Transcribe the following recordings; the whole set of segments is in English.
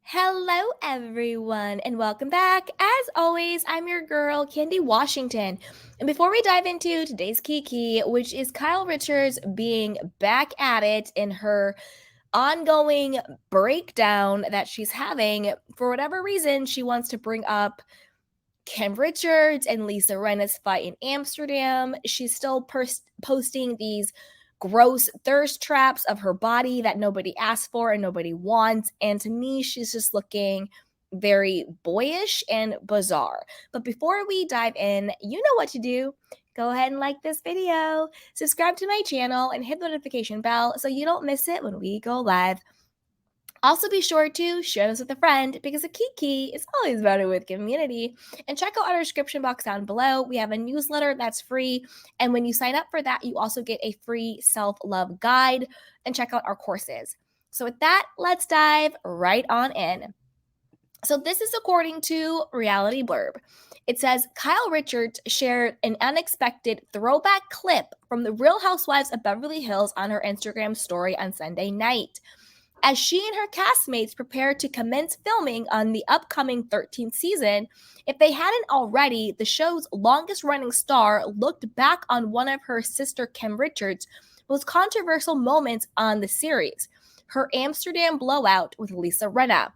Hello, everyone, and welcome back. As always, I'm your girl, Candy Washington. And before we dive into today's Kiki, which is Kyle Richards being back at it in her ongoing breakdown that she's having, for whatever reason, she wants to bring up Kim Richards and Lisa Rinna's fight in Amsterdam. She's still posting these gross thirst traps of her body that nobody asked for and nobody wants. And to me, she's just looking very boyish and bizarre. But before we dive in, you know what to do. Go ahead and like this video, subscribe to my channel, and hit the notification bell so you don't miss it when we go live. Also, be sure to share this with a friend because a kiki is always better with community. And check out our description box down below. We have a newsletter that's free. And when you sign up for that, you also get a free self love guide and check out our courses. So, with that, let's dive right on in. So, this is according to Reality Blurb. It says Kyle Richards shared an unexpected throwback clip from the Real Housewives of Beverly Hills on her Instagram story on Sunday night as she and her castmates prepare to commence filming on the upcoming 13th season. If they hadn't already, the show's longest running star looked back on one of her sister Kim Richards' most controversial moments on the series, her Amsterdam blowout with Lisa Rinna.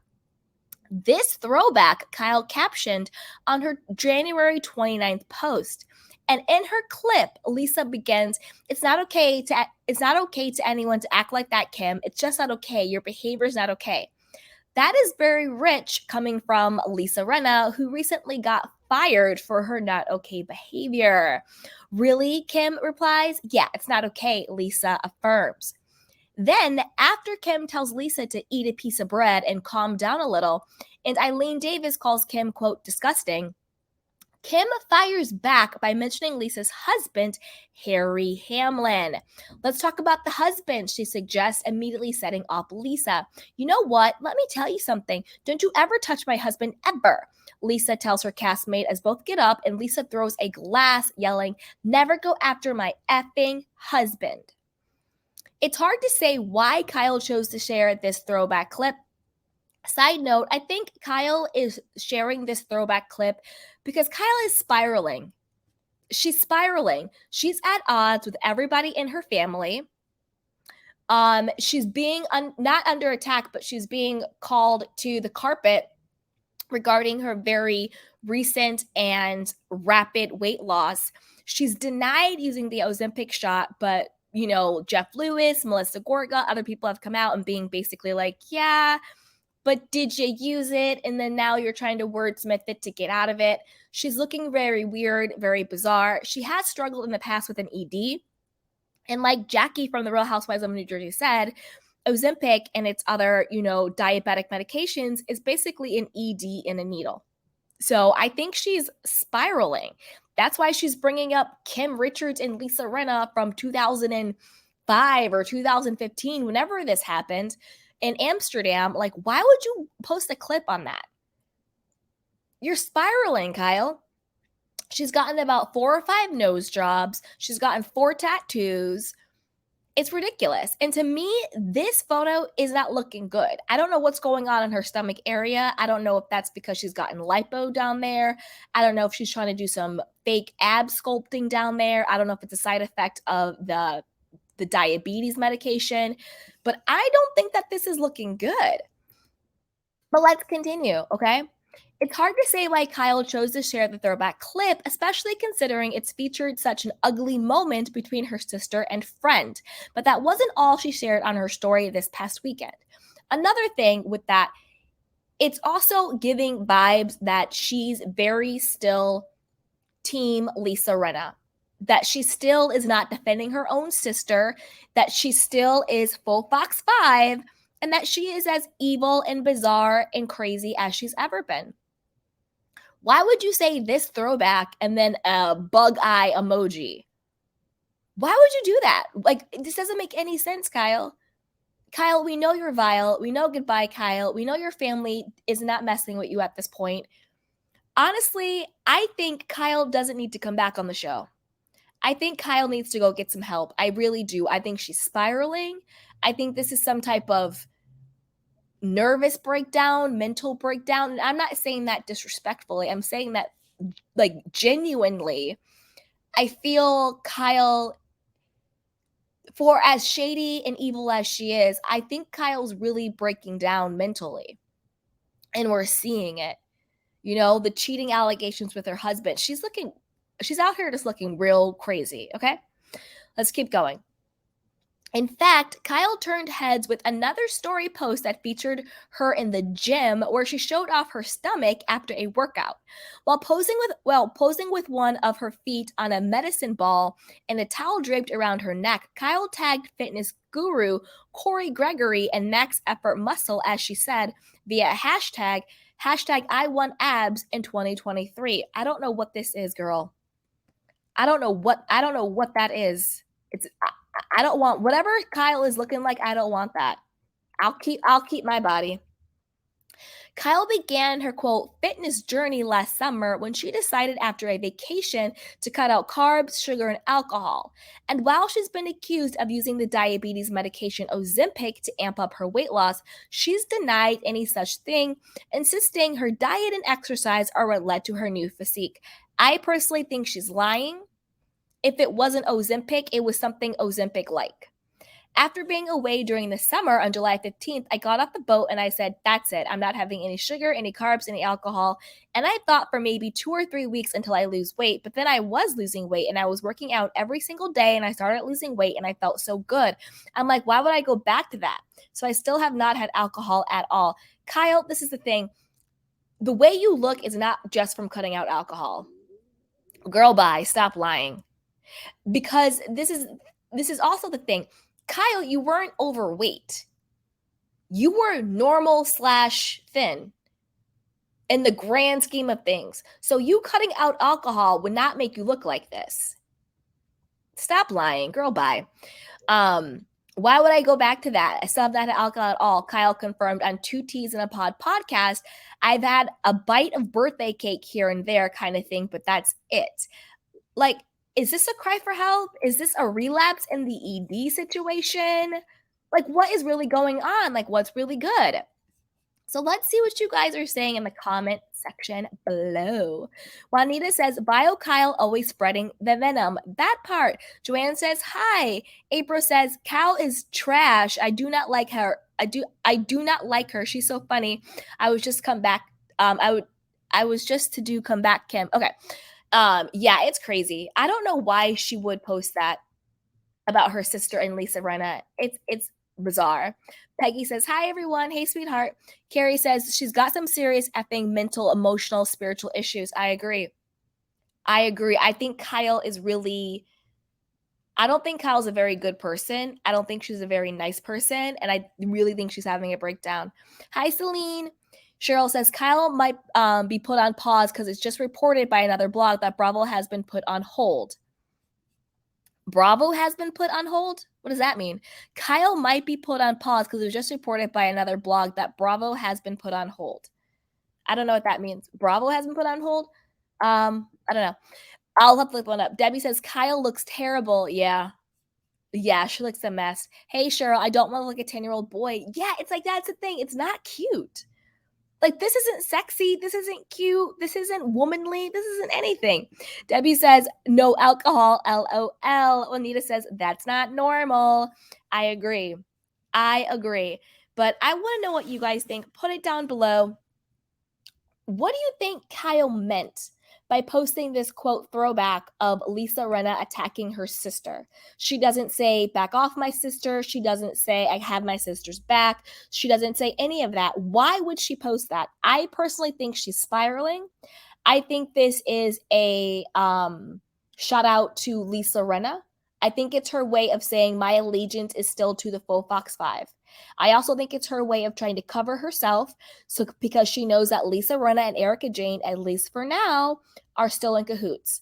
This throwback Kyle captioned on her January 29th post. And in her clip, Lisa begins, it's not okay to anyone to act like that, Kim. It's just not okay. Your behavior is not okay. That is very rich coming from Lisa Rinna, who recently got fired for her not okay behavior. Really? Kim replies, yeah, it's not okay, Lisa affirms. Then, after Kim tells Lisa to eat a piece of bread and calm down a little, and Eileen Davis calls Kim, quote, disgusting, Kim fires back by mentioning Lisa's husband, Harry Hamlin. Let's talk about the husband, she suggests, immediately setting off Lisa. You know what? Let me tell you something. Don't you ever touch my husband, ever. Lisa tells her castmate as both get up, and Lisa throws a glass, yelling, never go after my effing husband. It's hard to say why Kyle chose to share this throwback clip. Side note, I think Kyle is sharing this throwback clip because Kyle is spiraling. She's spiraling. She's at odds with everybody in her family. She's being not under attack, but she's being called to the carpet regarding her very recent and rapid weight loss. She's denied using the Ozempic shot, but Jeff Lewis, Melissa Gorga, other people have come out and being basically like, yeah, but did you use it? And then now you're trying to wordsmith it to get out of it. She's looking very weird, very bizarre. She has struggled in the past with an ED. And like Jackie from the Real Housewives of New Jersey said, Ozempic and its other, diabetic medications is basically an ED in a needle. So I think she's spiraling. That's why she's bringing up Kim Richards and Lisa Rinna from 2005 or 2015, whenever this happened in Amsterdam. Like, why would you post a clip on that? You're spiraling, Kyle. She's gotten about 4 or 5 nose jobs. She's gotten 4 tattoos. It's ridiculous. And to me, this photo is not looking good. I don't know what's going on in her stomach area. I don't know if that's because she's gotten lipo down there. I don't know if she's trying to do some fake ab sculpting down there. I don't know if it's a side effect of the diabetes medication. But I don't think that this is looking good. But let's continue, okay? It's hard to say why Kyle chose to share the throwback clip, especially considering it's featured such an ugly moment between her sister and friend. But that wasn't all she shared on her story this past weekend. Another thing with that, it's also giving vibes that she's very still team Lisa Rinna, that she still is not defending her own sister, that she still is full Fox 5, and that she is as evil and bizarre and crazy as she's ever been. Why would you say this throwback and then a bug eye emoji? Why would you do that? Like, this doesn't make any sense, Kyle. Kyle, we know you're vile. We know goodbye, Kyle. We know your family is not messing with you at this point. Honestly, I think Kyle doesn't need to come back on the show. I think Kyle needs to go get some help. I really do. I think she's spiraling. I think this is some type of nervous breakdown, mental breakdown. And I'm not saying that disrespectfully. I'm saying that like genuinely. I feel Kyle, for as shady and evil as she is, I think Kyle's really breaking down mentally. And we're seeing it. You know, the cheating allegations with her husband. She's out here just looking real crazy. Okay. Let's keep going. In fact, Kyle turned heads with another story post that featured her in the gym where she showed off her stomach after a workout. While posing with one of her feet on a medicine ball and a towel draped around her neck, Kyle tagged fitness guru Corey Gregory and Max Effort Muscle, as she said, via hashtag I want abs in 2023. I don't know what this is, girl. I don't know what that is. I don't want whatever Kyle is looking like. I don't want that. I'll keep my body. Kyle began her quote fitness journey last summer when she decided after a vacation to cut out carbs, sugar, and alcohol. And while she's been accused of using the diabetes medication Ozempic to amp up her weight loss, she's denied any such thing, insisting her diet and exercise are what led to her new physique. I personally think she's lying. If it wasn't Ozempic, it was something Ozempic like. After being away during the summer on July 15th, I got off the boat and I said, that's it. I'm not having any sugar, any carbs, any alcohol. And I thought for maybe 2 or 3 weeks until I lose weight. But then I was losing weight and I was working out every single day and I started losing weight and I felt so good. I'm like, why would I go back to that? So I still have not had alcohol at all. Kyle, this is the thing. The way you look is not just from cutting out alcohol. Girl, bye. Stop lying. Because this is also the thing. Kyle, you weren't overweight. You were normal slash thin in the grand scheme of things. So you cutting out alcohol would not make you look like this. Stop lying, girl. Bye. Why would I go back to that? I still have not had alcohol at all. Kyle confirmed on Two Teas in a Pod podcast. I've had a bite of birthday cake here and there kind of thing, but that's it. Like, is this a cry for help? Is this a relapse in the ED situation? Like, what is really going on? Like, what's really good? So let's see what you guys are saying in the comment section below. Juanita says, Bio Kyle always spreading the venom. That part. Joanne says, hi. April says, Cal is trash. I do not like her. I do not like her. She's so funny. I was just come back. I was just to do come back, Kim. Okay. Yeah, it's crazy. I don't know why she would post that about her sister and Lisa Rinna. It's bizarre. Peggy says, hi, everyone. Hey, sweetheart. Carrie says, she's got some serious effing mental, emotional, spiritual issues. I agree. I think Kyle is really, I don't think Kyle's a very good person. I don't think she's a very nice person. And I really think she's having a breakdown. Hi, Celine. Cheryl says, Kyle might be put on pause because it's just reported by another blog that Bravo has been put on hold. Bravo has been put on hold? What does that mean? Kyle might be put on pause because it was just reported by another blog that Bravo has been put on hold. I don't know what that means. Bravo has been put on hold? I don't know. I'll have to look one up. Debbie says, Kyle looks terrible. Yeah. Yeah, she looks a mess. Hey, Cheryl, I don't want to look a 10-year-old boy. Yeah, it's like, that's the thing. It's not cute. Like, this isn't sexy. This isn't cute. This isn't womanly. This isn't anything. Debbie says, no alcohol, LOL. Juanita says, that's not normal. I agree. But I want to know what you guys think. Put it down below. What do you think Kyle meant by posting this quote throwback of Lisa Rinna attacking her sister? She doesn't say, back off my sister. She doesn't say, I have my sister's back. She doesn't say any of that. Why would she post that? I personally think she's spiraling. I think this is a shout out to Lisa Rinna. I think it's her way of saying my allegiance is still to the faux Fox 5. I also think it's her way of trying to cover herself, so because she knows that Lisa Rinna and Erica Jane, at least for now, are still in cahoots.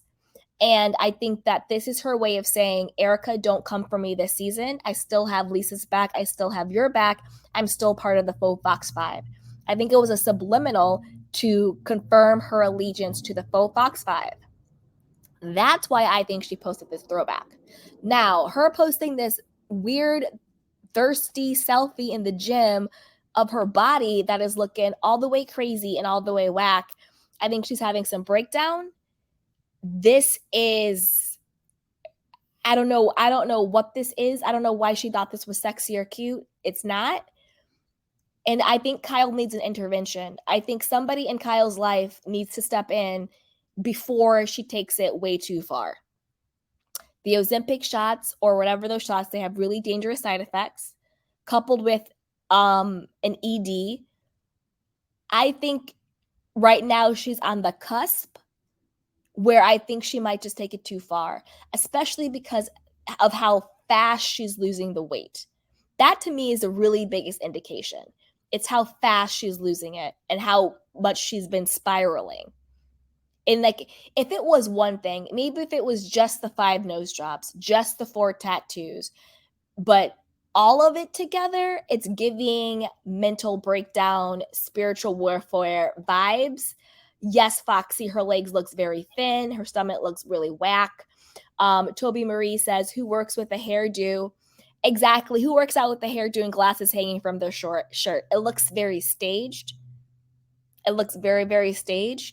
And I think that this is her way of saying, Erica, don't come for me this season. I still have Lisa's back. I still have your back. I'm still part of the faux Fox 5. I think it was a subliminal to confirm her allegiance to the faux Fox 5. That's why I think she posted this throwback. Now, her posting this weird, thirsty selfie in the gym of her body that is looking all the way crazy and all the way whack. I think she's having some breakdown. This is, I don't know what this is. I don't know why she thought this was sexy or cute. It's not. And I think Kyle needs an intervention. I think somebody in Kyle's life needs to step in before she takes it way too far. The Ozempic shots or whatever those shots, they have really dangerous side effects, coupled with an ED. I think right now she's on the cusp where I think she might just take it too far, especially because of how fast she's losing the weight. That to me is the really biggest indication. It's how fast she's losing it and how much she's been spiraling. And like, if it was one thing, maybe if it was just the 5 nose drops, just the 4 tattoos, but all of it together, it's giving mental breakdown, spiritual warfare vibes. Yes, Foxy, her legs looks very thin. Her stomach looks really whack. Toby Marie says, who works with a hairdo? Exactly. Who works out with the hairdo and glasses hanging from their short shirt? It looks very staged. It looks very, very staged.